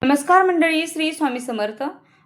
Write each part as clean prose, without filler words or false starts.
नमस्कार मंडळी, श्री स्वामी समर्थ।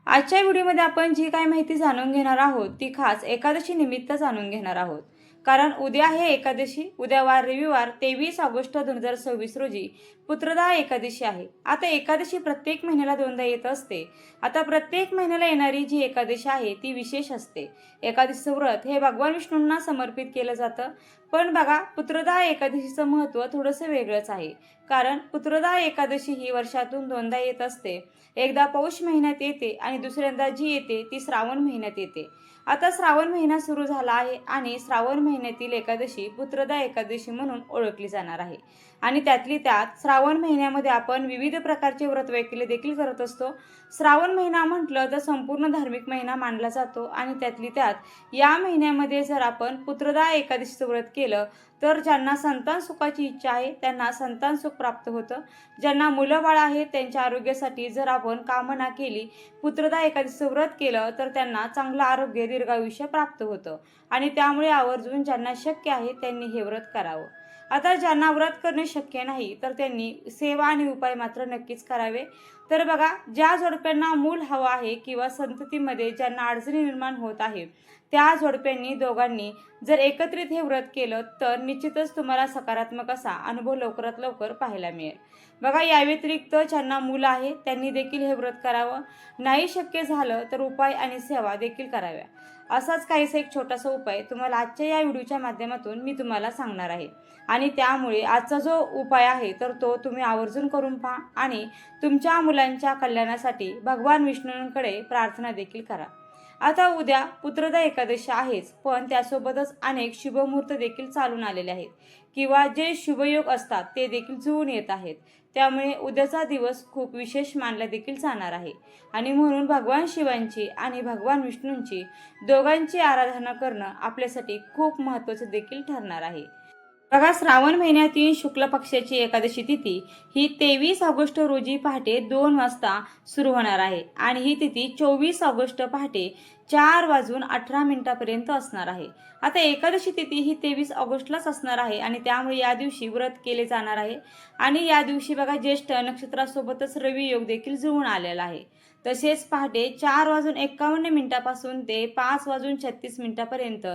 आजच्या व्हिडिओमध्ये आपण जी काय माहिती जाणून घेणार आहोत ती खास एकादशी निमित्त जाणून घेणार आहोत। कारण उद्या आहे एकादशी, उद्या वार रविवार 23 ऑगस्ट 2026 रोजी पुत्रदा एकादशी आहे। आता एकादशी प्रत्येक महिन्याला दोनदा येत असते। आता प्रत्येक महिन्याला येणारी जी एकादशी आहे ती विशेष असते। एकादशीचं व्रत हे भगवान विष्णूंना समर्पित केलं जातं। पण बघा, पुत्रदा एकादशीचं महत्त्व थोडंसं वेगळंच आहे। कारण पुत्रदा एकादशी ही वर्षातून दोनदा येत असते। एकदा पौष महिन्यात येते आणि दुसऱ्यांदा जी येते ती श्रावण महिन्यात येते। आता श्रावण महिना सुरू झाला आहे आणि श्रावण महिन्यातील एकादशी पुत्रदा एकादशी म्हणून ओळखली जाणार आहे। आणि त्यातली त्यात श्रावण महिन्यामध्ये आपण विविध प्रकारचे व्रत वैकल्य देखील करत असतो। श्रावण महिना म्हटलं तर संपूर्ण धार्मिक महिना मानला जातो आणि त्यातली त्यात या महिन्यामध्ये जर आपण पुत्रदा एकादशीचं व्रत केलं तर ज्यांना संतान सुखाची इच्छा आहे त्यांना संतान सुख प्राप्त होतं। ज्यांना मुलं बाळ आहेत त्यांच्या आरोग्यासाठी जर आपण कामना केली, पुत्रदा एकादशीचं व्रत केलं तर त्यांना चांगलं आरोग्य, दीर्घायुष्य प्राप्त होतं। आणि त्यामुळे आवर्जून ज्यांना शक्य आहे त्यांनी हे व्रत करावं। आता ज्यांना व्रत करणे शक्य नाही तर त्यांनी सेवा आणि उपाय मात्र नक्कीच करावे। तर बघा, ज्या जोडप्यांना मूल हवं आहे किंवा संततीमध्ये ज्यांना अडचणी निर्माण होत आहे त्या जोडप्यांनी दोघांनी जर एकत्रित हे व्रत केलं तर निश्चितच तुम्हाला सकारात्मक असा अनुभव लवकरात लवकर पाहायला मिळेल। बघा, या व्यतिरिक्त ज्यांना मुलं आहे त्यांनी देखील हे व्रत करावं। नाही शक्य झालं तर उपाय आणि सेवा देखील कराव्या। असाच काहीसा एक छोटासा उपाय तुम्हाला आजच्या या व्हिडिओच्या माध्यमातून मी तुम्हाला सांगणार आहे। आणि त्यामुळे आजचा जो उपाय आहे तर तो तुम्ही आवर्जून करून पहा आणि तुमच्या मुलांच्या कल्याणासाठी भगवान विष्णूंकडे प्रार्थना देखील करा। आता उद्या पुत्रदा एकादशी आहेच, पण त्यासोबतच अनेक शुभमुहूर्त देखील चालून आलेले आहेत किंवा जे शुभयोग असतात ते देखील जुळून येत आहेत। त्यामुळे उद्याचा दिवस खूप विशेष मानला देखील जाणार आहे आणि म्हणून भगवान शिवांची आणि भगवान विष्णूंची दोघांची आराधना करणं आपल्यासाठी खूप महत्त्वाचं देखील ठरणार आहे। बघा, श्रावण महिन्यातील शुक्ल पक्षाची एकादशी तिथी ही 23 ऑगस्ट रोजी पहाटे 2 वाजता सुरू होणार आहे आणि ही तिथी 24 ऑगस्ट पहाटे 4:18 असणार आहे। आता एकादशी तिथी ही 23 ऑगस्टलाच असणार आहे आणि त्यामुळे या दिवशी व्रत केले जाणार आहे। आणि या दिवशी बघा, ज्येष्ठ नक्षत्रासोबतच रवी योग देखील जुळून आलेला आहे। तसेच पहाटे 4:51 पासून ते 5:36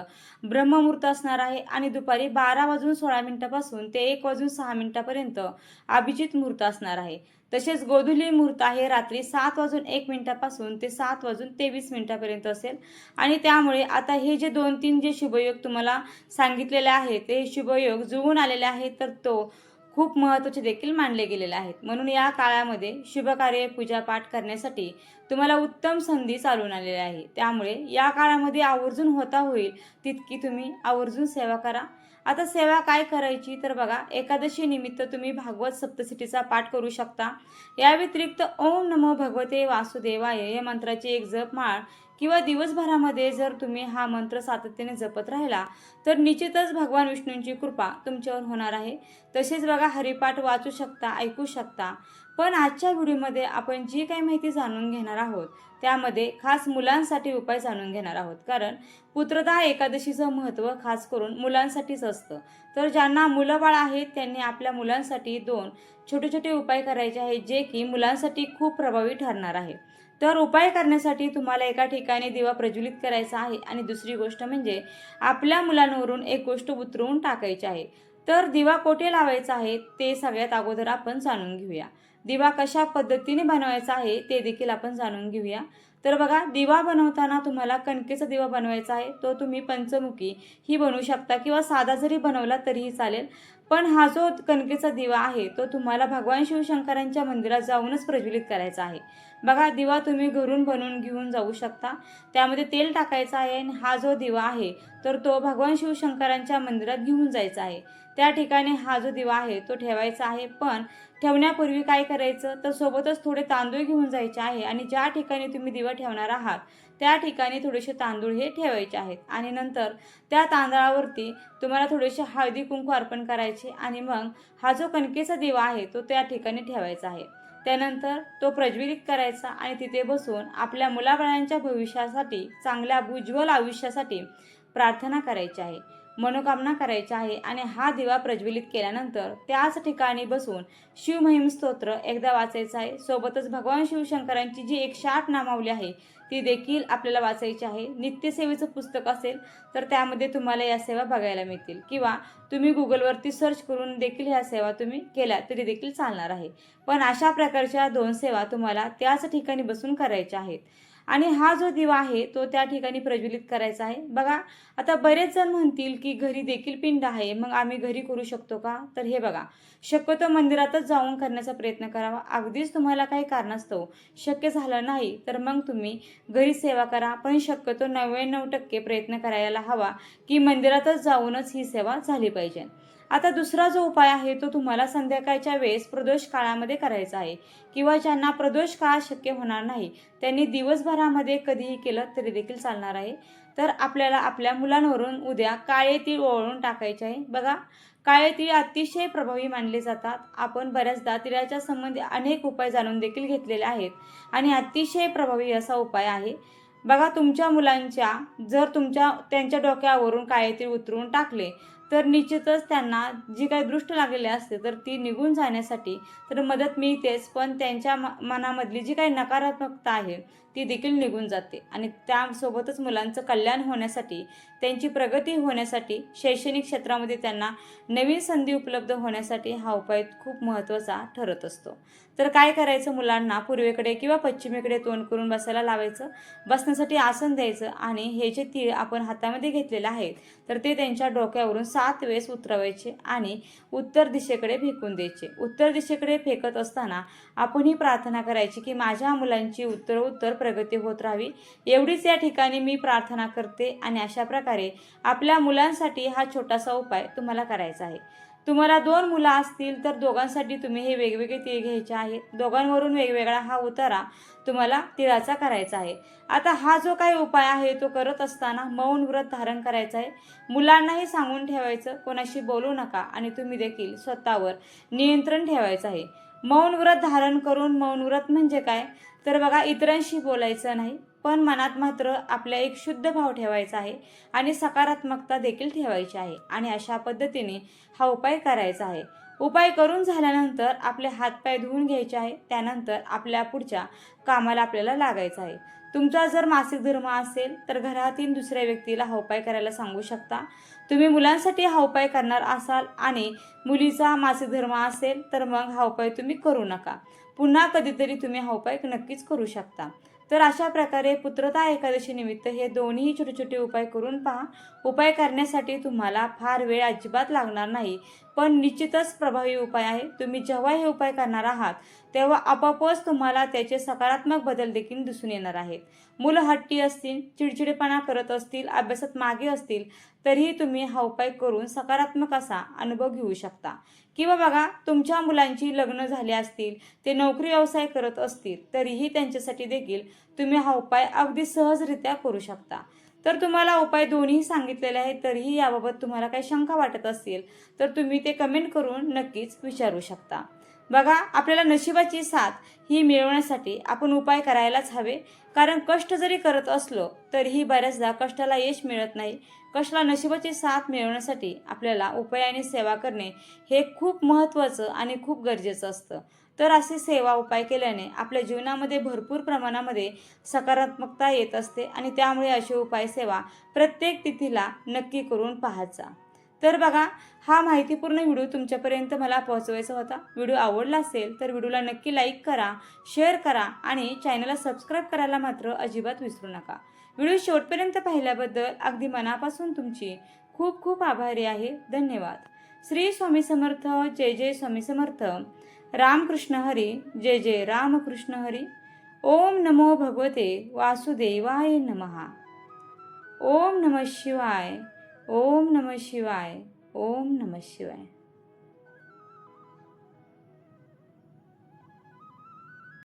ब्रह्ममुहूर्त असणार आहे आणि दुपारी 12:16 पासून ते 1:06 अभिजित मुहूर्त असणार आहे। तसेच गोधूली मुहूर्त आहे रात्री 7:01 पासून ते 7:23 असेल। आणि त्यामुळे आता हे जे 2-3 जे शुभयोग तुम्हाला सांगितलेले आहेत ते शुभयोग जुळून आलेले आहेत तर तो खूप महत्त्वाचे देखील मानले गेलेले आहेत। म्हणून या काळामध्ये शुभकार्य, पूजापाठ करण्यासाठी तुम्हाला उत्तम संधी चालून आलेली आहे। त्यामुळे या काळामध्ये आवर्जून होता होईल तितकी तुम्ही आवर्जून सेवा करा। आता सेवा काय करायची तर बघा, एकादशी निमित्त तुम्ही भागवत सप्तशतीचा पाठ करू शकता। या व्यतिरिक्त ओम नमो भगवते वासुदेवाय या मंत्राची एक जपमाळ किंवा दिवसभरामध्ये जर तुम्ही हा मंत्र सातत्याने जपत राहिला तर निश्चितच भगवान विष्णूंची कृपा तुमच्यावर होणार आहे। तसेच बघा, हरिपाठ वाचू शकता, ऐकू शकता। पण आजच्या व्हिडिओमध्ये आपण जी काही माहिती जाणून घेणार आहोत त्यामध्ये खास मुलांसाठी उपाय जाणून घेणार आहोत। कारण पुत्रदा एकादशीचं महत्त्व खास करून मुलांसाठीच असतं। तर ज्यांना मुलं बाळ आहेत त्यांनी आपल्या मुलांसाठी 2 छोटे छोटे उपाय करायचे आहेत जे की मुलांसाठी खूप प्रभावी ठरणार आहे। तर उपाय करण्यासाठी तुम्हाला एका ठिकाणी दिवा प्रज्वलित करायचा आहे आणि दुसरी गोष्ट म्हणजे आपल्या मुलांवरून एक गोष्ट उतरवून टाकायची आहे। तर दिवा कोठे लावायचा आहे ते सगळ्यात अगोदर आपण जाणून घेऊया। दिवा कशा पद्धतीने बनवायचा आहे ते देखील आपण जाणून घेऊया। तर बघा, दिवा बनवताना तुम्हाला कणकेचा दिवा बनवायचा आहे। तो तुम्ही पंचमुखी ही बनवू शकता किंवा साधा जरी बनवला तरीही चालेल। पण हा जो कणकेचा दिवा आहे तो तुम्हाला भगवान शिवशंकरांच्या मंदिरात जाऊनच प्रज्वलित करायचा आहे। बघा, दिवा तुम्ही घरून बनवून घेऊन जाऊ शकता। त्यामध्ये तेल टाकायचं आहे आणि हा जो दिवा आहे तर तो भगवान शिवशंकरांच्या मंदिरात घेऊन जायचा आहे। त्या ठिकाणी हा जो दिवा आहे तो ठेवायचा आहे। पण ठेवण्यापूर्वी काय करायचं तर सोबतच थोडे तांदूळ घेऊन जायचे आहे आणि ज्या ठिकाणी तुम्ही दिवा ठेवणार आहात त्या ठिकाणी थोडेसे तांदूळ हे ठेवायचे आहेत। आणि नंतर त्या तांदळावरती तुम्हाला थोडेसे हळदी कुंकू अर्पण करायचे आणि मग हा जो कणकेचा दिवा आहे तो त्या ठिकाणी ठेवायचा आहे। त्यानंतर तो प्रज्वलित करायचा आणि तिथे बसून आपल्या मुलाबाळांच्या भविष्यासाठी, चांगल्या उज्ज्वल आयुष्यासाठी प्रार्थना करायची आहे। मनोकामना करायची आहे आणि हा दिवा प्रज्वलित केल्यानंतर त्याच ठिकाणी बसून शिवमहिम स्तोत्र एकदा वाचायचं आहे. सोबतच भगवान शिवशंकरांची जी 108 नामावली आहे ती देखील आपल्याला वाचायची आहे. नित्यसेवेचं पुस्तक असेल तर त्यामध्ये तुम्हाला या सेवा बघायला मिळतील किंवा तुम्ही गुगलवरती सर्च करून देखील ह्या सेवा तुम्ही केल्या तरी देखील चालणार आहे. पण अशा प्रकारच्या 2 सेवा तुम्हाला त्याच ठिकाणी बसून करायच्या आहेत आणि हा जो दिवा आहे तो त्या ठिकाणी प्रज्वलित करायचा आहे. बघा, आता बरेच जण म्हणतील की घरी देखील पिंड आहे, मग आम्ही घरी करू शकतो का? तर हे बघा, शक्यतो मंदिरातच जाऊन करण्याचा प्रयत्न करावा. अगदीच तुम्हाला काही कारणास्तव शक्य झालं नाही तर मग तुम्ही घरी सेवा करा, पण शक्यतो 99% प्रयत्न करायला हवा की मंदिरातच जाऊनच ही सेवा झाली पाहिजे. आता दुसरा जो उपाय आहे तो तुम्हाला संध्याकाळच्या वेळेस प्रदोष काळामध्ये करायचा आहे किंवा ज्यांना प्रदोष काळ शक्य होणार नाही त्यांनी दिवसभरामध्ये कधीही केलं तरी देखील चालणार आहे. तर आपल्याला आपल्या मुलांवरून उद्या काळे तीळ ओवाळून टाकायचे आहे. बघा, काळे तीळ अतिशय प्रभावी मानले जातात. आपण बऱ्याचदा तिळाच्या संबंधी अनेक उपाय जाणून देखील घेतलेले आहेत आणि अतिशय प्रभावी असा उपाय आहे. बघा, तुमच्या मुलांच्या जर त्यांच्या डोक्यावरून काळे तीळ उतरवून टाकले तर निश्चितच त्यांना जी काही दृष्ट लागलेली असते तर ती निघून जाण्यासाठी तर मदत मिळतेच, पण त्यांच्या मनामधली जी काही नकारात्मकता आहे ती देखील निघून जाते आणि त्यासोबतच मुलांचं कल्याण होण्यासाठी, त्यांची प्रगती होण्यासाठी, शैक्षणिक क्षेत्रामध्ये त्यांना नवीन संधी उपलब्ध होण्यासाठी हा उपाय खूप महत्त्वाचा ठरत असतो. तर काय करायचं, मुलांना पूर्वेकडे किंवा पश्चिमेकडे तोंड करून बसायला लावायचं, बसण्यासाठी आसन द्यायचं आणि हे जे तीळ आपण हातामध्ये घेतलेले आहेत तर ते त्यांच्या डोक्यावरून 7 वेळेस उतरवायचे आणि उत्तर दिशेकडे फेकून द्यायचे. उत्तर दिशेकडे फेकत असताना आपण ही प्रार्थना करायची की माझ्या मुलांची उत्तरोत्तर प्रगती होत राहावी, एवढीच या ठिकाणी मी प्रार्थना करते. आणि अशा प्रकारे आपल्या मुलांसाठी हा छोटासा उपाय तुम्हाला करायचा आहे. तुम्हाला 2 मुलं असतील तर दोघांसाठी तुम्ही हे वेगवेगळे तीळ घ्यायचे आहेत. दोघांवरून वेगवेगळा हा उतारा तुम्हाला तिळाचा करायचा आहे. आता हा जो काही उपाय आहे तो करत असताना मौन व्रत धारण करायचं आहे. मुलांनाही सांगून ठेवायचं, कोणाशी बोलू नका आणि तुम्ही देखील स्वतःवर नियंत्रण ठेवायचं आहे. मौन व्रत धारण करून, मौन व्रत म्हणजे काय तर बघा, इतरांशी बोलायचं नाही, पण मनात मात्र आपल्या एक शुद्ध भाव ठेवायचा आहे आणि सकारात्मकता देखील ठेवायची आहे आणि अशा पद्धतीने हा उपाय करायचा आहे. उपाय करून झाल्यानंतर आपले हातपाय धुवून घ्यायचे आहे. त्यानंतर आपल्या पुढच्या कामाला आपल्याला लागायचं आहे. तुमचा जर मासिक धर्म असेल तर घरातील दुसऱ्या व्यक्तीला हा उपाय करायला सांगू शकता. तुम्ही मुलांसाठी हा उपाय करणार असाल आणि मुलीचा मासिक धर्म असेल तर मग हा उपाय तुम्ही करू नका. पुन्हा कधीतरी तुम्ही हा उपाय नक्कीच करू शकता. तर अशा प्रकारे पुत्रता एकादशी निमित्त हे दोन्ही छोटे छोटे उपाय करून पहा. उपाय करण्यासाठी तुम्हाला फार वेळ अजिबात लागणार नाही, पण निश्चितच प्रभावी उपाय आहे. तुम्ही जेव्हा हे उपाय करणार आहात तेव्हा आपोआपच तुम्हाला त्याचे सकारात्मक बदल देखील दिसून येणार आहेत. मुलं हट्टी असतील, चिडचिडेपणा करत असतील, अभ्यासात मागे असतील तरीही तुम्ही हा उपाय करून सकारात्मक असा अनुभव घेऊ शकता. किंवा बघा, तुमच्या मुलांची लग्न झाली असतील, ते नोकरी व्यवसाय करत असतील तरीही त्यांच्यासाठी देखील तुम्ही हा उपाय अगदी सहजरित्या करू शकता. तर तुम्हाला उपाय दोन्ही सांगितलेले आहेत, तरीही याबाबत तुम्हाला काही शंका वाटत असतील तर तुम्ही ते कमेंट करून नक्कीच विचारू शकता. बघा, आपल्याला नशिबाची साथ ही मिळवण्यासाठी आपण उपाय करायलाच हवे, कारण कष्ट जरी करत असलो तरीही बऱ्याचदा कष्टाला यश मिळत नाही. कष्टाला नशिबाची साथ मिळवण्यासाठी आपल्याला उपायाने सेवा करणे हे खूप महत्त्वाचं आणि खूप गरजेचं असतं. तर अशी सेवा उपाय केल्याने आपल्या जीवनामध्ये भरपूर प्रमाणामध्ये सकारात्मकता येत असते आणि त्यामुळे अशी उपाय सेवा प्रत्येक तिथीला नक्की करून पाहायचा. तर बघा, हा माहितीपूर्ण व्हिडिओ तुमच्यापर्यंत मला पोहोचवायचा होता. व्हिडिओ आवडला असेल तर व्हिडिओला नक्की लाईक करा, शेअर करा आणि चॅनलला सबस्क्राईब करायला मात्र अजिबात विसरू नका. व्हिडिओ शेवटपर्यंत पाहिल्याबद्दल अगदी मनापासून तुमची खूप खूप आभारी आहे. धन्यवाद. श्री स्वामी समर्थ. जय जय स्वामी समर्थ. रामकृष्ण हरी. जय जय रामकृष्ण हरी. ओम नमो भगवते वासुदेवाय नमः. ओम नमः शिवाय. ओम नमः शिवाय. ओम नमः शिवाय.